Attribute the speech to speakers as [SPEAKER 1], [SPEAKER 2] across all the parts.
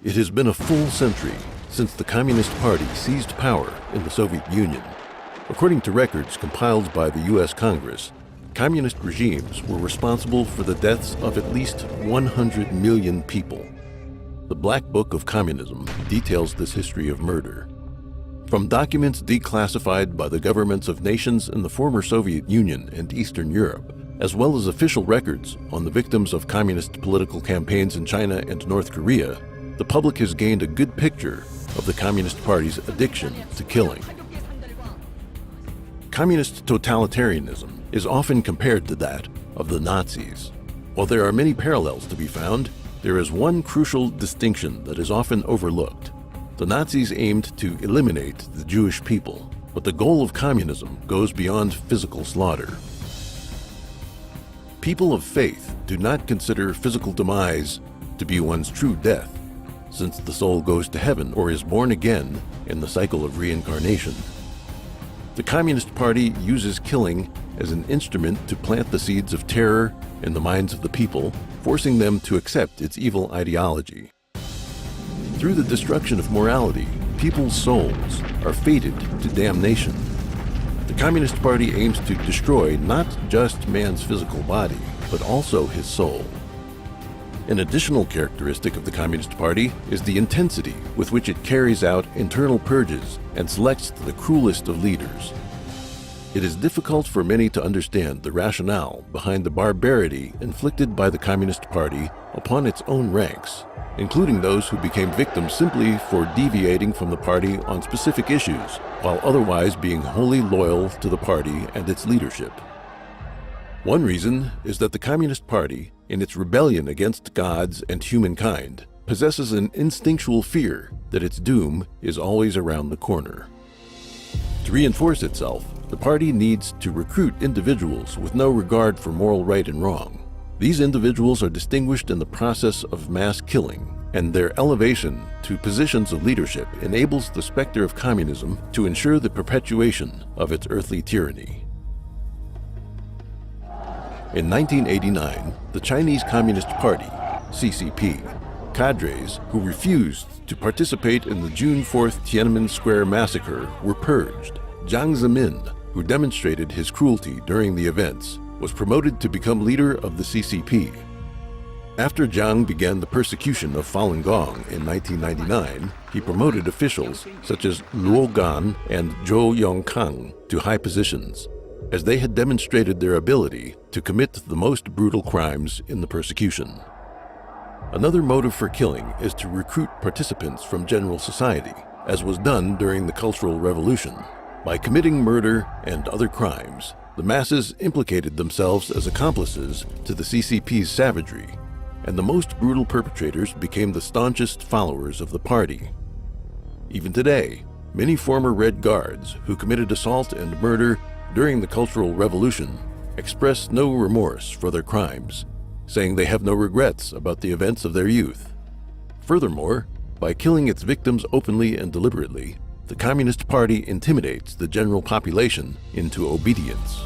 [SPEAKER 1] It has been a full century since the Communist Party seized power in the Soviet Union. According to records compiled by the U.S. Congress, communist regimes were responsible for the deaths of at least 100 million people. The Black Book of Communism details this history of murder. From documents declassified by the governments of nations in the former Soviet Union and Eastern Europe, as well as official records on the victims of communist political campaigns in China and North Korea, the public has gained a good picture of the Communist Party's addiction to killing. Communist totalitarianism is often compared to that of the Nazis. While there are many parallels to be found, there is one crucial distinction that is often overlooked. The Nazis aimed to eliminate the Jewish people, but the goal of communism goes beyond physical slaughter. People of faith do not consider physical demise to be one's true death, since the soul goes to heaven or is born again in the cycle of reincarnation. The Communist Party uses killing as an instrument to plant the seeds of terror in the minds of the people, forcing them to accept its evil ideology. Through the destruction of morality, people's souls are fated to damnation. The Communist Party aims to destroy not just man's physical body, but also his soul. An additional characteristic of the Communist Party is the intensity with which it carries out internal purges and selects the cruelest of leaders. It is difficult for many to understand the rationale behind the barbarity inflicted by the Communist Party upon its own ranks, including those who became victims simply for deviating from the party on specific issues, while otherwise being wholly loyal to the party and its leadership. One reason is that the Communist Party, in its rebellion against gods and humankind, possesses an instinctual fear that its doom is always around the corner. To reinforce itself, the party needs to recruit individuals with no regard for moral right and wrong. These individuals are distinguished in the process of mass killing, and their elevation to positions of leadership enables the Specter of Communism to ensure the perpetuation of its earthly tyranny. In 1989, the Chinese Communist Party, CCP, cadres who refused to participate in the June 4th Tiananmen Square massacre were purged. Jiang Zemin, who demonstrated his cruelty during the events, was promoted to become leader of the CCP. After Jiang began the persecution of Falun Gong in 1999, he promoted officials such as Luo Gan and Zhou Yongkang to high positions, as they had demonstrated their ability to commit the most brutal crimes in the persecution. Another motive for killing is to recruit participants from general society, as was done during the Cultural Revolution. By committing murder and other crimes, the masses implicated themselves as accomplices to the CCP's savagery, and the most brutal perpetrators became the staunchest followers of the party. Even today, many former Red Guards who committed assault and murder during the Cultural Revolution express no remorse for their crimes, saying they have no regrets about the events of their youth. Furthermore, by killing its victims openly and deliberately, the Communist Party intimidates the general population into obedience.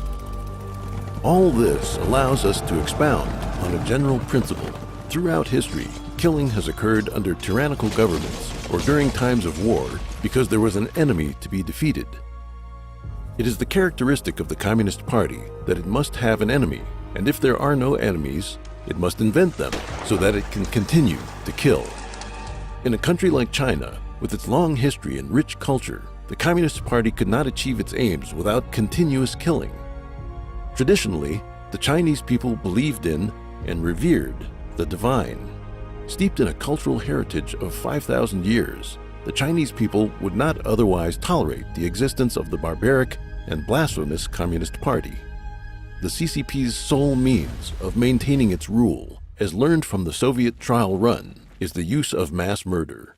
[SPEAKER 1] All this allows us to expound on a general principle. Throughout history, killing has occurred under tyrannical governments or during times of war because there was an enemy to be defeated. It is the characteristic of the Communist Party that it must have an enemy, and if there are no enemies, it must invent them so that it can continue to kill. In a country like China, with its long history and rich culture, the Communist Party could not achieve its aims without continuous killing. Traditionally, the Chinese people believed in and revered the divine. Steeped in a cultural heritage of 5,000 years, the Chinese people would not otherwise tolerate the existence of the barbaric and blasphemous Communist Party. The CCP's sole means of maintaining its rule, as learned from the Soviet trial run, is the use of mass murder.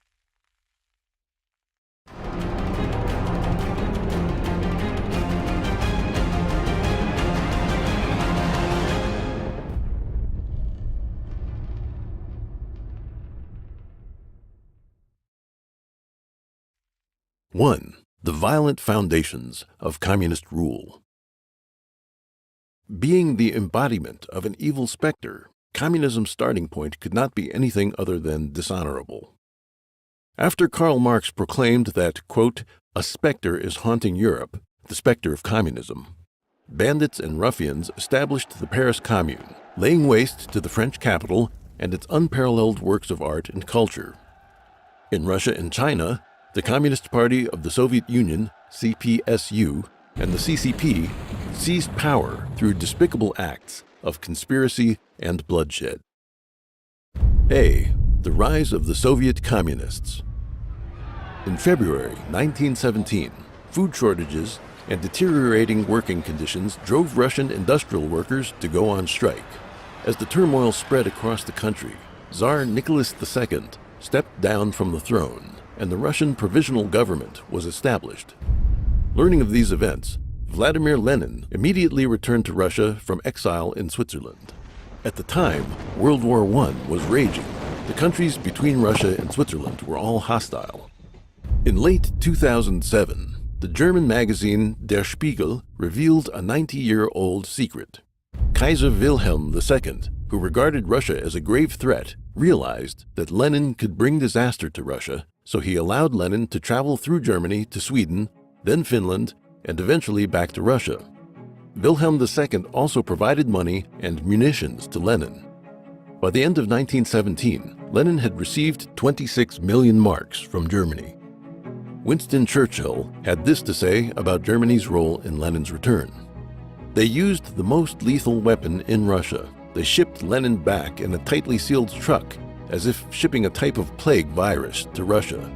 [SPEAKER 1] One, the violent foundations of communist rule. Being the embodiment of an evil specter, communism's starting point could not be anything other than dishonorable. After Karl Marx proclaimed that, quote, "a specter is haunting Europe, the specter of communism," bandits and ruffians established the Paris Commune, laying waste to the French capital and its unparalleled works of art and culture. In Russia and China, the Communist Party of the Soviet Union, CPSU, and the CCP seized power through despicable acts of conspiracy and bloodshed. A. The rise of the Soviet Communists. In February 1917, food shortages and deteriorating working conditions drove Russian industrial workers to go on strike. As the turmoil spread across the country, Tsar Nicholas II stepped down from the throne, and the Russian Provisional Government was established. Learning of these events, Vladimir Lenin immediately returned to Russia from exile in Switzerland. At the time, World War I was raging. The countries between Russia and Switzerland were all hostile. In late 2007, the German magazine Der Spiegel revealed a 90-year-old secret. Kaiser Wilhelm II, who regarded Russia as a grave threat, realized that Lenin could bring disaster to Russia, so he allowed Lenin to travel through Germany to Sweden, then Finland, and eventually back to Russia. Wilhelm II also provided money and munitions to Lenin. By the end of 1917, Lenin had received 26 million marks from Germany. Winston Churchill had this to say about Germany's role in Lenin's return. They used the most lethal weapon in Russia. They shipped Lenin back in a tightly sealed truck, as if shipping a type of plague virus to Russia.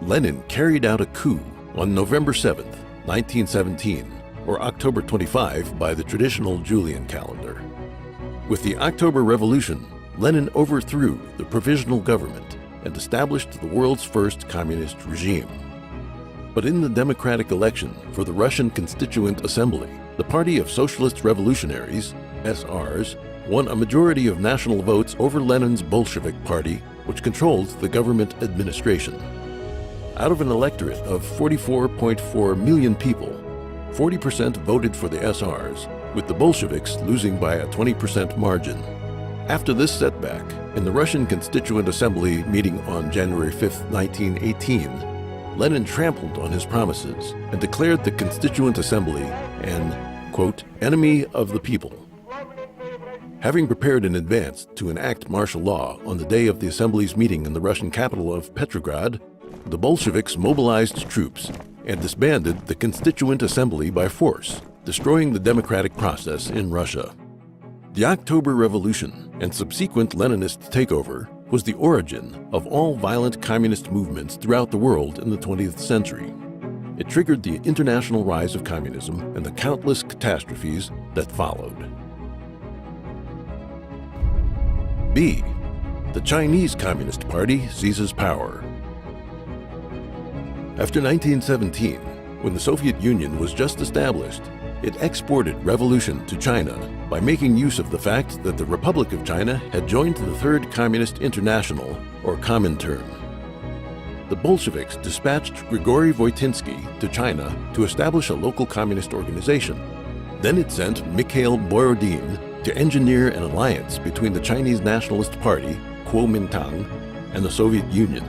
[SPEAKER 1] Lenin carried out a coup on November 7, 1917, or October 25 by the traditional Julian calendar. With the October Revolution, Lenin overthrew the provisional government and established the world's first communist regime. But in the democratic election for the Russian Constituent Assembly, the Party of Socialist Revolutionaries, SRs, won a majority of national votes over Lenin's Bolshevik Party, which controlled the government administration. Out of an electorate of 44.4 million people, 40% voted for the SRs, with the Bolsheviks losing by a 20% margin. After this setback, in the Russian Constituent Assembly meeting on January 5, 1918, Lenin trampled on his promises and declared the Constituent Assembly an, quote, enemy of the people. Having prepared in advance to enact martial law on the day of the Assembly's meeting in the Russian capital of Petrograd, the Bolsheviks mobilized troops and disbanded the Constituent Assembly by force, destroying the democratic process in Russia. The October Revolution and subsequent Leninist takeover was the origin of all violent communist movements throughout the world in the 20th century. It triggered the international rise of communism and the countless catastrophes that followed. B. The Chinese Communist Party seizes power. After 1917, when the Soviet Union was just established, it exported revolution to China by making use of the fact that the Republic of China had joined the Third Communist International, or Comintern. The Bolsheviks dispatched Grigory Voitinsky to China to establish a local communist organization. Then it sent Mikhail Borodin to engineer an alliance between the Chinese Nationalist Party, Kuomintang, and the Soviet Union.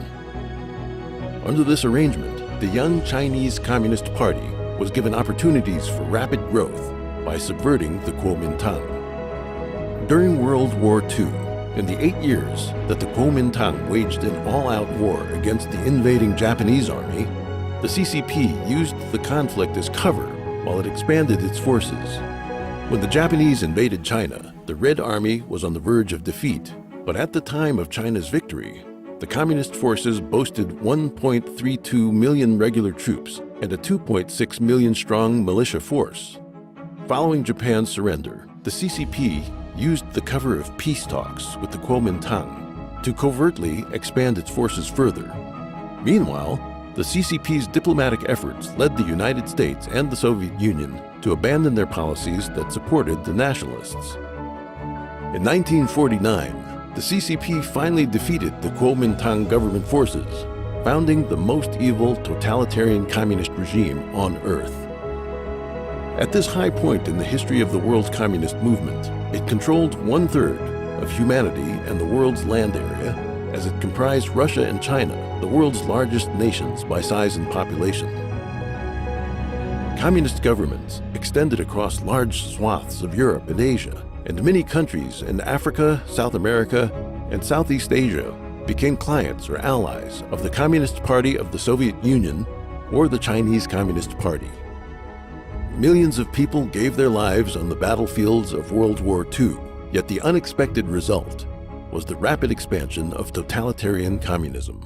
[SPEAKER 1] Under this arrangement, the young Chinese Communist Party was given opportunities for rapid growth by subverting the Kuomintang. During World War II, in the 8 years that the Kuomintang waged an all-out war against the invading Japanese army, the CCP used the conflict as cover while it expanded its forces. When the Japanese invaded China, the Red Army was on the verge of defeat, but at the time of China's victory, the communist forces boasted 1.32 million regular troops and a 2.6 million strong militia force. Following Japan's surrender, the CCP used the cover of peace talks with the Kuomintang to covertly expand its forces further. Meanwhile, the CCP's diplomatic efforts led the United States and the Soviet Union to abandon their policies that supported the nationalists. In 1949, the CCP finally defeated the Kuomintang government forces, founding the most evil totalitarian communist regime on Earth. At this high point in the history of the world communist movement, it controlled 1/3 of humanity and the world's land area, as it comprised Russia and China, the world's largest nations by size and population. Communist governments extended across large swaths of Europe and Asia, and many countries in Africa, South America, and Southeast Asia became clients or allies of the Communist Party of the Soviet Union or the Chinese Communist Party. Millions of people gave their lives on the battlefields of World War II, yet the unexpected result was the rapid expansion of totalitarian communism.